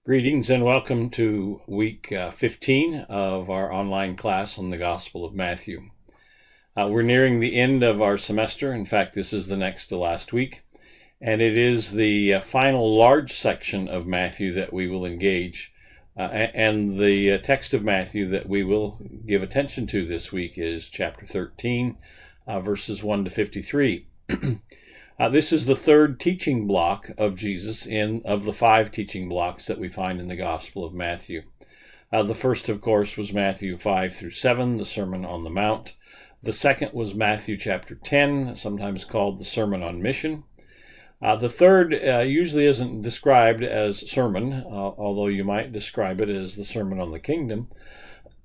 Greetings and welcome to week 15 of our online class on the Gospel of Matthew. We're nearing the end of our semester. In fact, this is the next to last week, and it is the final large section of Matthew that we will engage. And the text of Matthew that we will give attention to this week is chapter 13, verses 1 to 53. This is the third teaching block of Jesus of the 5 teaching blocks that we find in the Gospel of Matthew. The first, of course, was Matthew 5 through 7, the Sermon on the Mount. The second was Matthew chapter 10, sometimes called the Sermon on Mission. The third usually isn't described as sermon, although you might describe it as the Sermon on the Kingdom.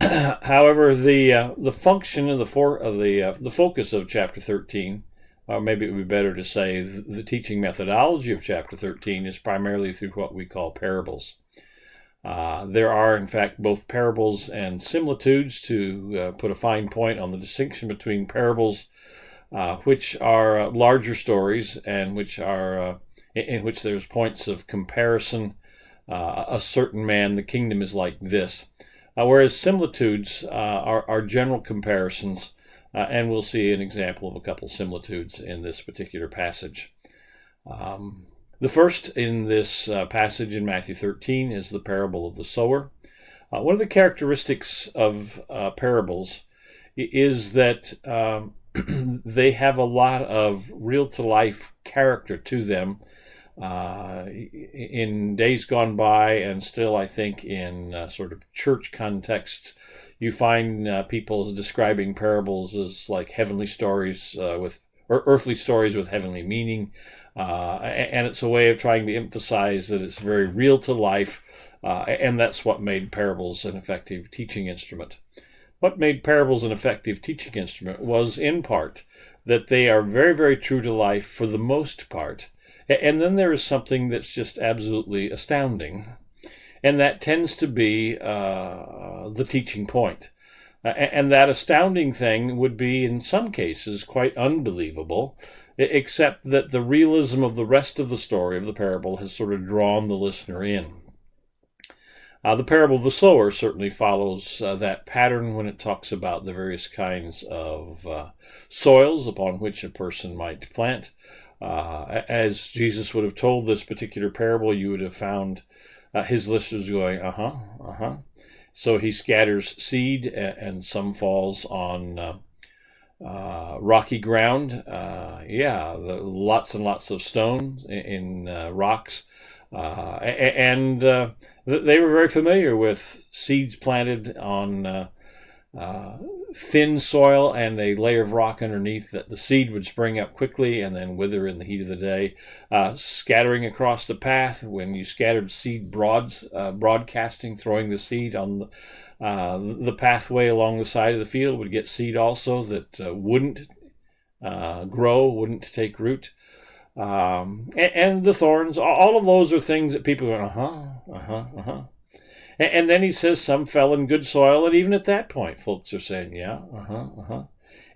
However, the function of the focus of chapter 13, or maybe it would be better to say the teaching methodology of chapter 13, is primarily through what we call parables. There are, in fact, both parables and similitudes to put a fine point on the distinction between parables, which are larger stories and which are in which there's points of comparison. A certain man, the kingdom is like this. Whereas similitudes are general comparisons. And we'll see an example of a couple similitudes in this particular passage. The first in this passage in Matthew 13 is the parable of the sower. One of the characteristics of parables is that they have a lot of real-to-life character to them. In days gone by, and still I think in sort of church contexts, you find people describing parables as like heavenly stories or earthly stories with heavenly meaning, and it's a way of trying to emphasize that it's very real to life, and that's what made parables an effective teaching instrument. What made parables an effective teaching instrument was, in part, that they are very, very true to life for the most part, and then there is something that's just absolutely astounding. And that tends to be the teaching point. And that astounding thing would be, in some cases, quite unbelievable, except that the realism of the rest of the story of the parable has sort of drawn the listener in. The parable of the sower certainly follows that pattern when it talks about the various kinds of soils upon which a person might plant. As Jesus would have told this particular parable, you would have found his listeners going, So he scatters seed, and some falls on rocky ground. Lots and lots of stones in rocks. And they were very familiar with seeds planted on thin soil and a layer of rock underneath, that the seed would spring up quickly and then wither in the heat of the day. Scattering across the path, when you scattered seed broadcasting, throwing the seed on the pathway along the side of the field, would get seed also that wouldn't grow, wouldn't take root. And the thorns, all of those are things that people go, And then he says some fell in good soil, and even at that point, folks are saying,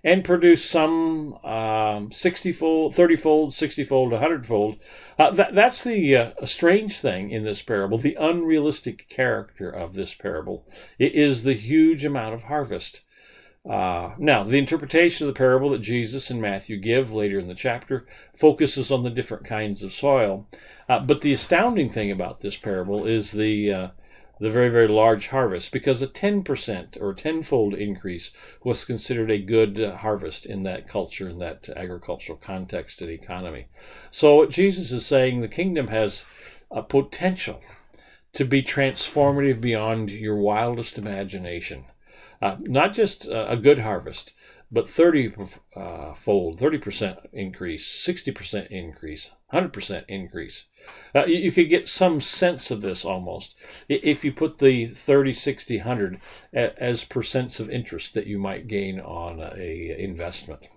and produce some 60-fold, 30-fold, 60-fold, 100-fold. That's the strange thing in this parable. The unrealistic character of this parable is the huge amount of harvest. Now, the interpretation of the parable that Jesus and Matthew give later in the chapter focuses on the different kinds of soil. But the astounding thing about this parable is the very, very large harvest, because a 10% or tenfold increase was considered a good harvest in that culture, in that agricultural context and economy. So what Jesus is saying, the kingdom has a potential to be transformative beyond your wildest imagination. Not just a good harvest, but 30-fold, 30% increase, 60% increase, 100% increase. You could get some sense of this almost if you put the 30, 60, 100 as percents of interest that you might gain on a investment.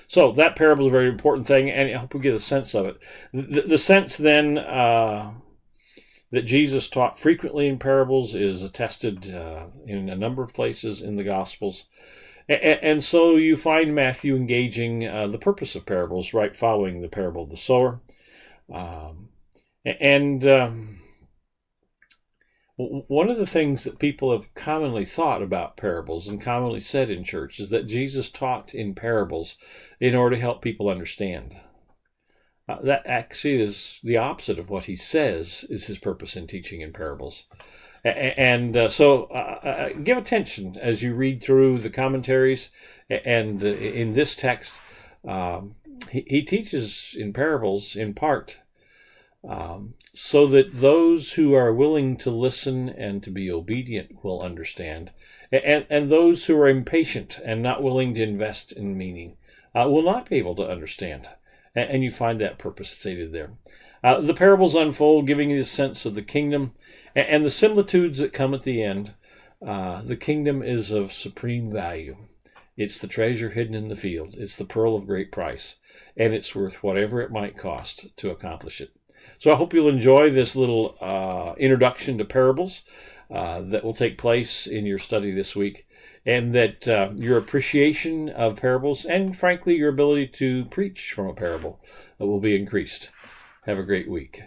So that parable is a very important thing, and I hope we get a sense of it. The sense then that Jesus taught frequently in parables is attested in a number of places in the Gospels. And so you find Matthew engaging the purpose of parables right following the parable of the sower. One of the things that people have commonly thought about parables and commonly said in church is that Jesus taught in parables in order to help people understand. That actually is the opposite of what he says is his purpose in teaching in parables. So give attention as you read through the commentaries. And in this text, he teaches in parables in part so that those who are willing to listen and to be obedient will understand, and those who are impatient and not willing to invest in meaning will not be able to understand. And you find that purpose stated there. The parables unfold, giving you a sense of the kingdom and the similitudes that come at the end. The kingdom is of supreme value. It's the treasure hidden in the field. It's the pearl of great price, and it's worth whatever it might cost to accomplish it. So I hope you'll enjoy this little introduction to parables that will take place in your study this week, and that your appreciation of parables and, frankly, your ability to preach from a parable will be increased. Have a great week.